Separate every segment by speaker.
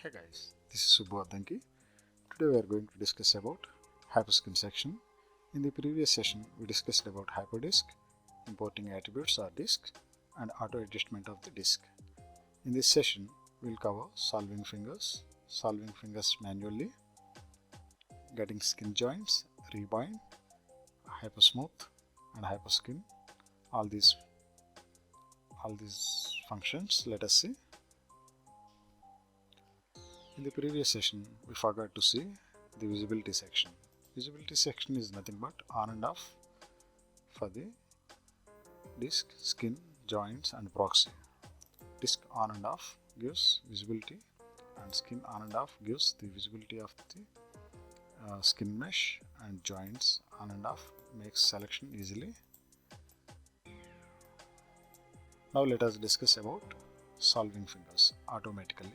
Speaker 1: Hey guys, this is Subbu Addanki. Today we are going to discuss about hyperskin section. In the previous session, we discussed about hyperdisk, importing attributes or disk, and auto adjustment of the disk. In this session, we'll cover solving fingers manually, getting skin joints, rebind, hypersmooth, and hyperskin. All these functions. Let us see. In the previous session, we forgot to see the visibility section. Visibility section is nothing but on and off for the disk, skin, joints and proxy. Disk on and off gives visibility and skin on and off gives the visibility of the skin mesh, and joints on and off makes selection easily. Now let us discuss about solving fingers automatically.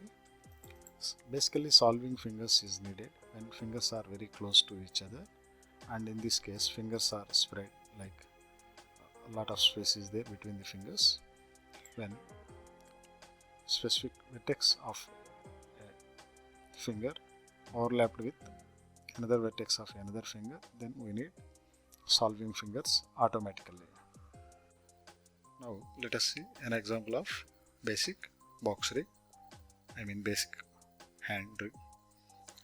Speaker 1: Basically, solving fingers is needed when fingers are very close to each other, and in this case fingers are spread, like a lot of space is there between the fingers. When specific vertex of a finger overlapped with another vertex of another finger, then we need solving fingers automatically. Now let us see an example of basic box rig, basic hand rig,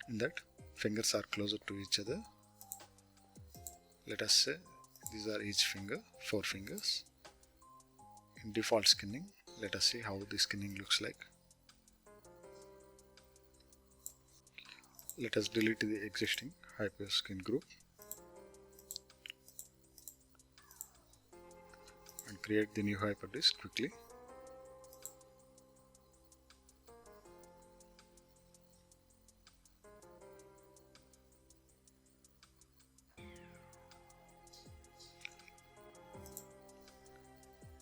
Speaker 1: in that fingers are closer to each other. Let us say these are each finger, 4 fingers. In default skinning, let us see how the skinning looks like. Let us delete the existing hyperskin group and create the new hyperdisk quickly.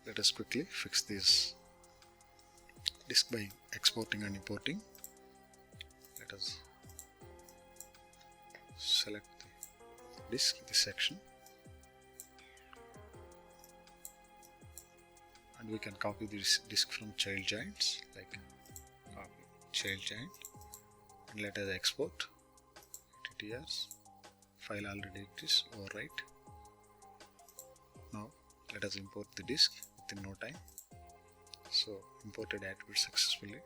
Speaker 1: Let us quickly fix this disk by exporting and importing. Let us select the disk, this section, and we can copy this disk from child joints, like copy child joint, and let us export TTRs. File already it is overwrite. Now let us import the disk within no time. So imported attribute successfully.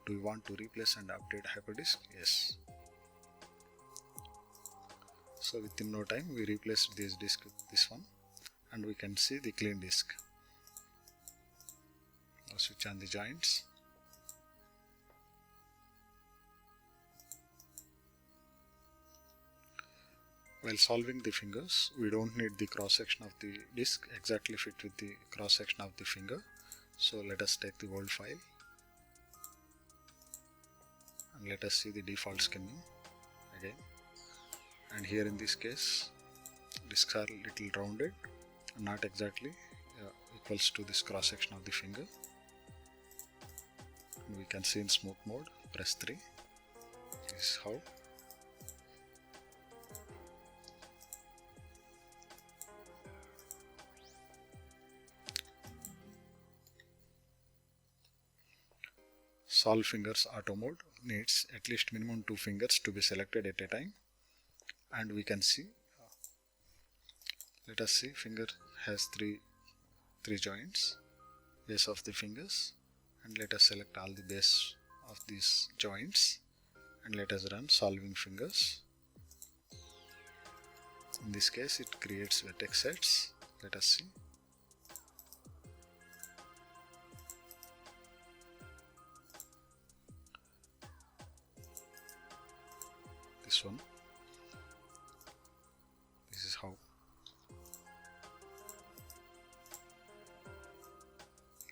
Speaker 1: Do we want to replace and update hyperdisk? Yes. So within no time we replaced this disk with this one, and we can see the clean disk. Now switch on the joints. While solving the fingers, we don't need the cross section of the disk exactly fit with the cross section of the finger. So let us take the old file and let us see the default skinning again. And here in this case, discs are little rounded and not exactly equals to this cross section of the finger. And we can see in smooth mode, press 3. This is how. Solve fingers auto mode needs at least minimum 2 fingers to be selected at a time, and we can see, let us see, finger has three joints, base of the fingers, and let us select all the base of these joints and let us run solving fingers. In this case it creates vertex sets. Let us see. This one. This is how.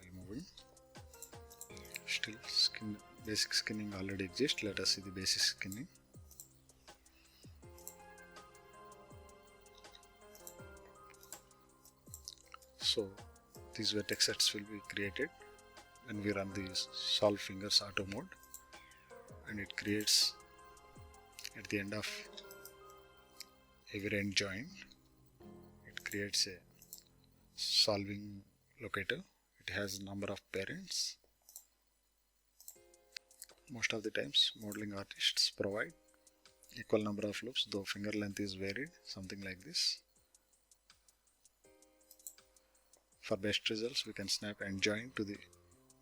Speaker 1: Removing. Still basic skinning already exists. Let us see the basic skinning. So these vertex sets will be created when we run the solve fingers auto mode, and it creates at the end of every end joint, it creates a solving locator. It has number of parents. Most of the times modeling artists provide equal number of loops, though finger length is varied, something like this. For best results, we can snap and join to the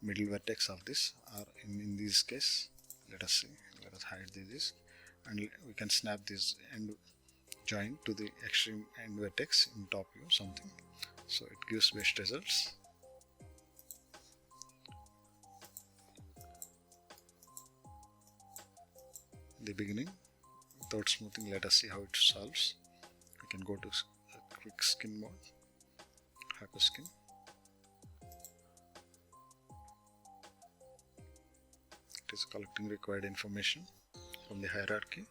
Speaker 1: middle vertex of this, or in this case, let us hide this, and we can snap this end join to the extreme end vertex in top view, something. So it gives best results. In the beginning, without smoothing, let us see how it solves. We can go to a quick skin mode, hyperskin. It is collecting required information from the hierarchy.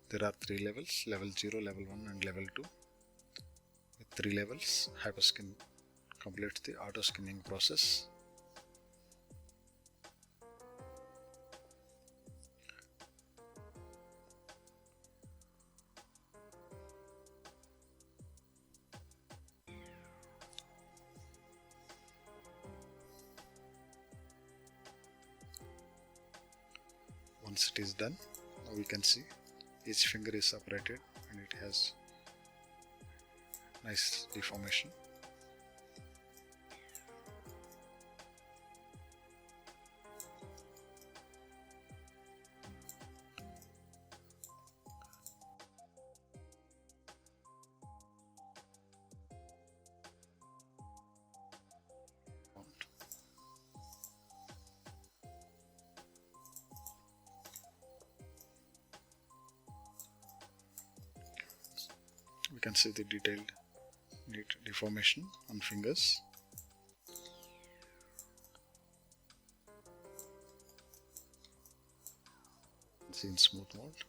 Speaker 1: There are 3 levels, level 0, level 1 and level 2. With 3 levels, hyperskin completes the auto skinning process. Once it is done, now we can see each finger is separated and it has nice deformation. We can see the detailed neat deformation on fingers. See in smooth mode.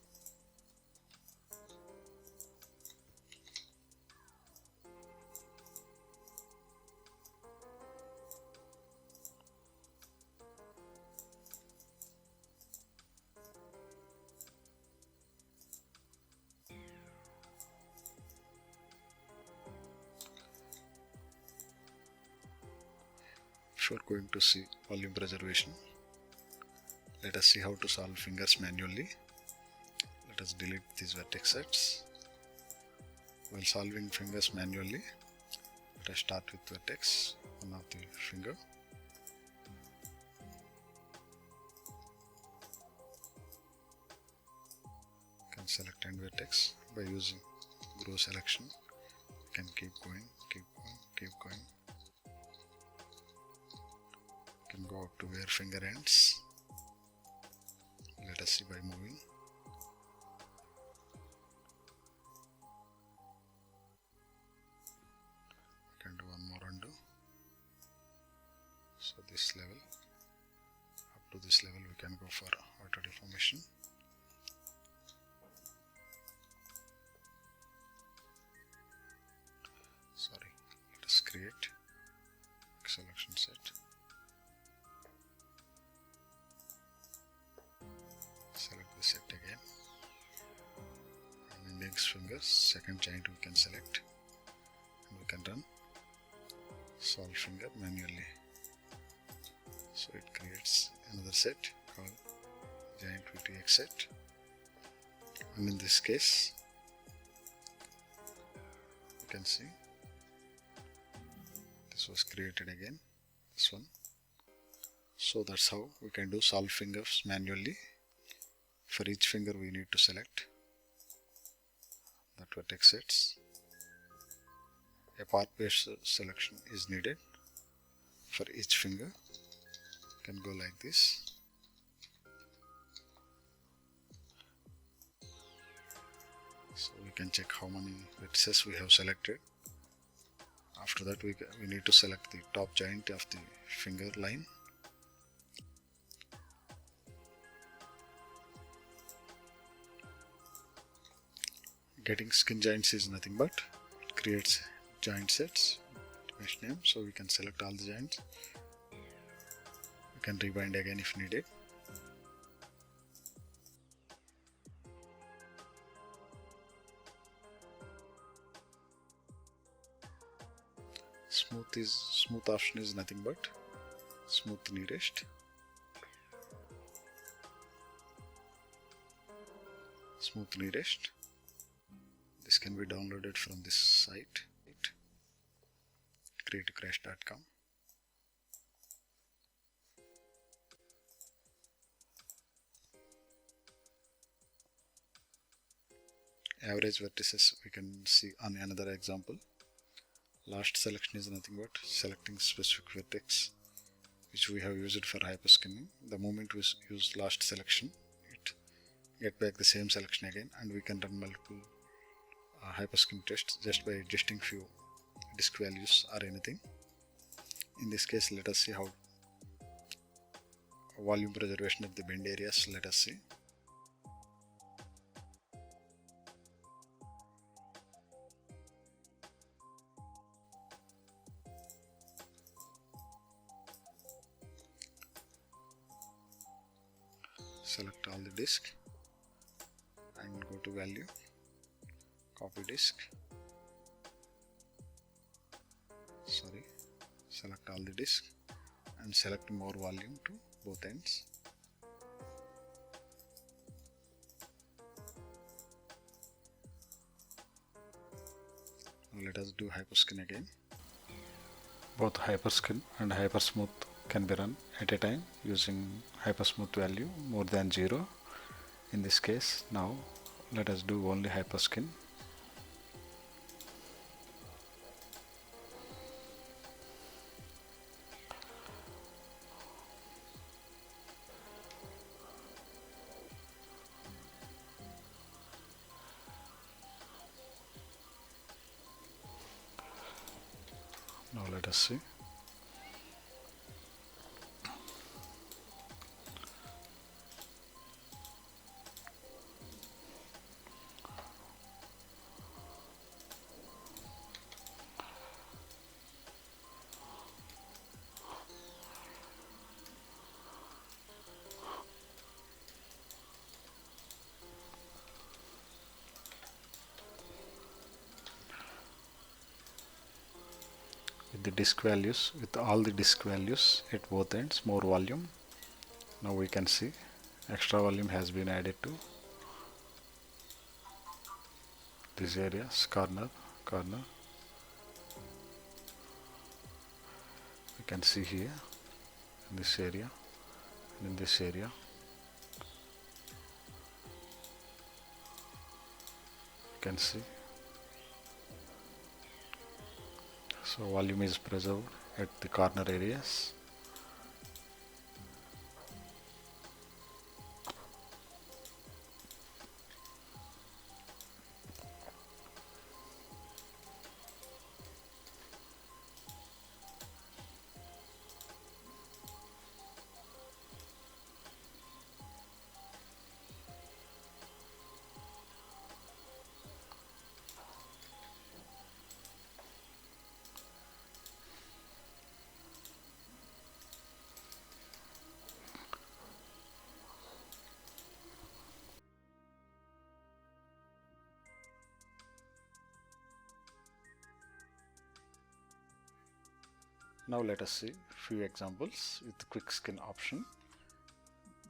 Speaker 1: Before going to see volume preservation, let us see how to solve fingers manually. Let us delete these vertex sets. While solving fingers manually, let us start with vertex 1 of the finger. You can select end vertex by using grow selection. You can keep going, keep going, keep going. Can go up to where finger ends. Let us see by moving. We can do one more undo. So this level, up to this level we can go for auto deformation. Sorry, let us create selection set. Select the set again, and index fingers, second joint we can select, and we can run solve finger manually. So it creates another set called giant VTX set, and in this case you can see this was created again, this one. So that's how we can do solve fingers manually. For each finger we need to select that vertex sets. A path-based selection is needed for each finger. You can go like this. So we can check how many vertices we have selected. After that we need to select the top joint of the finger line. Getting skin joints is nothing but it creates joint sets, mesh name, so we can select all the joints. We can rebind again if needed. Smooth option is nothing but smooth nearest, smooth nearest. This can be downloaded from this site, creativecrash.com. Average vertices we can see on another example. Last selection is nothing but selecting specific vertex which we have used for hyperskinning. The moment we use last selection, it get back the same selection again, and we can run multiple hyperskin tests just by adjusting few disk values or anything. In this case, let us see how volume preservation of the bend areas. Let us see. Select all the disk and go to value, copy disk, select all the disk and select more volume to both ends. Now let us do hyperskin again. Both hyperskin and hypersmooth can be run at a time using hypersmooth value more than 0. In this case, now let us do only hyperskin. Now let us see. With the disk values, with all the disk values at both ends, more volume. Now we can see extra volume has been added to these areas, corner. We can see here in this area and in this area. You can see. So volume is preserved at the corner areas. Now let us see few examples with quick skin option.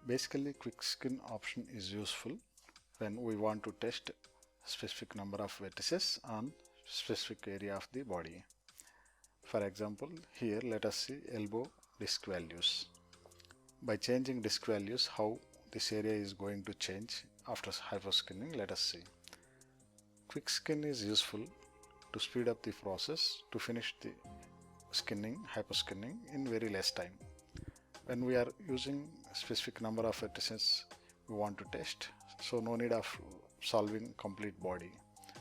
Speaker 1: Basically, quick skin option is useful when we want to test specific number of vertices on specific area of the body. For example, here let us see elbow disk values. By changing disk values, how this area is going to change after hyperskinning, let us see. Quick skin is useful to speed up the process to finish the hyperskinning in very less time. When we are using specific number of vertices we want to test, so no need of solving complete body.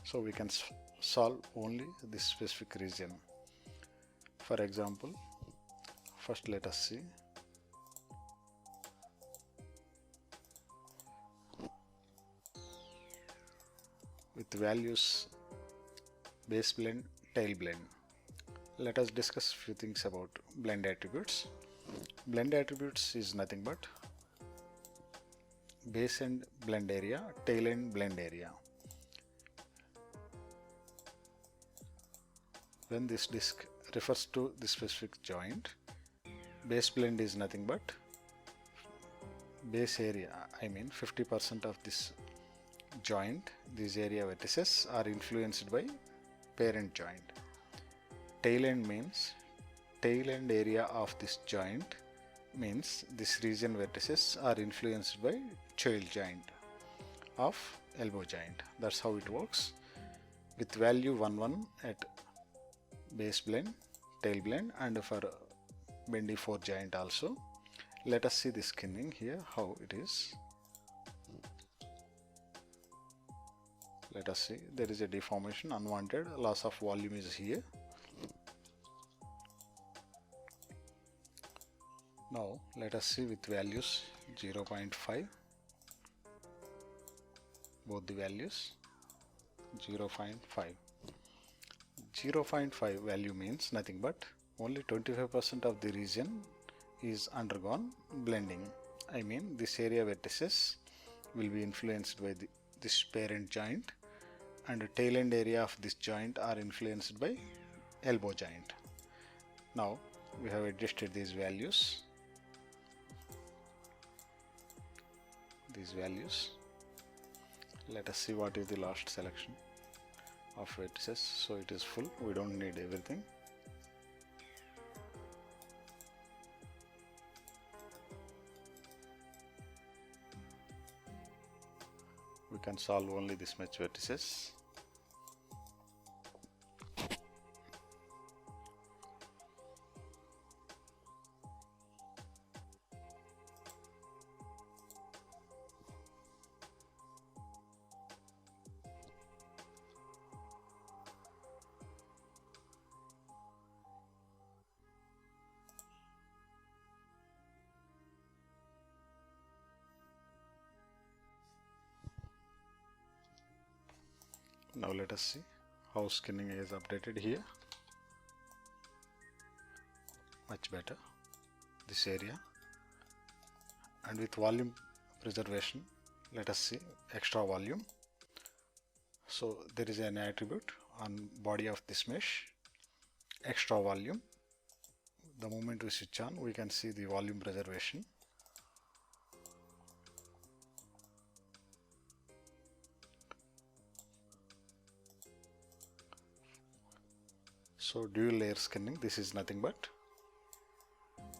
Speaker 1: So we can solve only this specific region. For example, first let us see. With values base blend, tail blend. Let us discuss few things about blend attributes. Blend attributes is nothing but base end blend area, tail end blend area. When this disk refers to the specific joint, base blend is nothing but base area, I mean 50% of this joint, these area vertices are influenced by parent joint. Tail end means tail end area of this joint, means this region vertices are influenced by child joint of elbow joint. That's how it works, with value 1 at base blend, tail blend, and for bendy 4 joint also. Let us see the skinning here, how it is. Let us see, there is a deformation, unwanted loss of volume is here. Now let us see with values 0.5, both the values 0.5. 0.5 value means nothing but only 25% of the region is undergone blending. I mean this area vertices will be influenced by this parent joint, and the tail end area of this joint are influenced by elbow joint. Now we have adjusted these values. Let us see what is the last selection of vertices. So it is full, we don't need everything. We can solve only this much vertices. Now let us see how skinning is updated here. Much better, this area. And with volume preservation, let us see extra volume. So there is an attribute on body of this mesh, extra volume. The moment we switch on, we can see the volume preservation. So dual layer skinning, this is nothing but,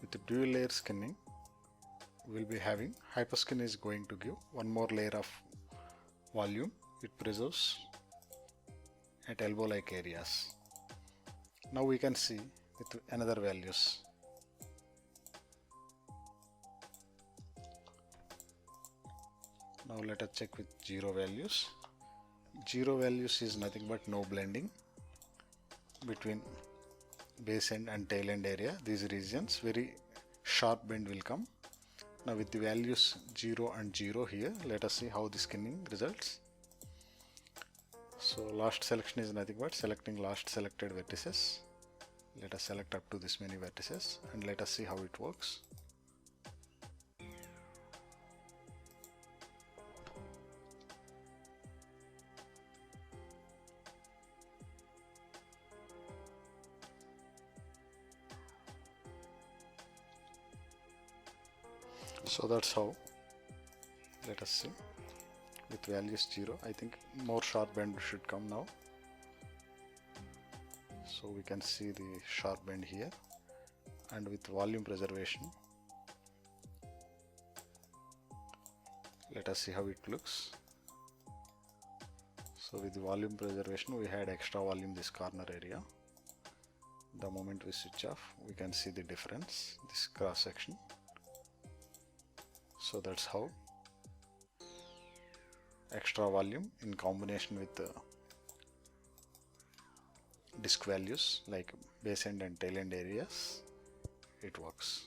Speaker 1: with the dual layer skinning we'll be having, hyperskin is going to give one more layer of volume. It preserves at elbow like areas. Now we can see with another values. Now let us check with 0 values. 0 values is nothing but no blending between base end and tail end area. These regions, very sharp bend will come. Now with the values 0 and 0 here, let us see how the skinning results. So last selection is nothing but selecting last selected vertices. Let us select up to this many vertices and let us see how it works. So that's how. Let us see with values 0. I think more sharp bend should come now. So we can see the sharp bend here, and with volume preservation, let us see how it looks. So with the volume preservation, we had extra volume this corner area. The moment we switch off, we can see the difference, this cross section. So that's how extra volume in combination with the disc values like base end and tail end areas, it works.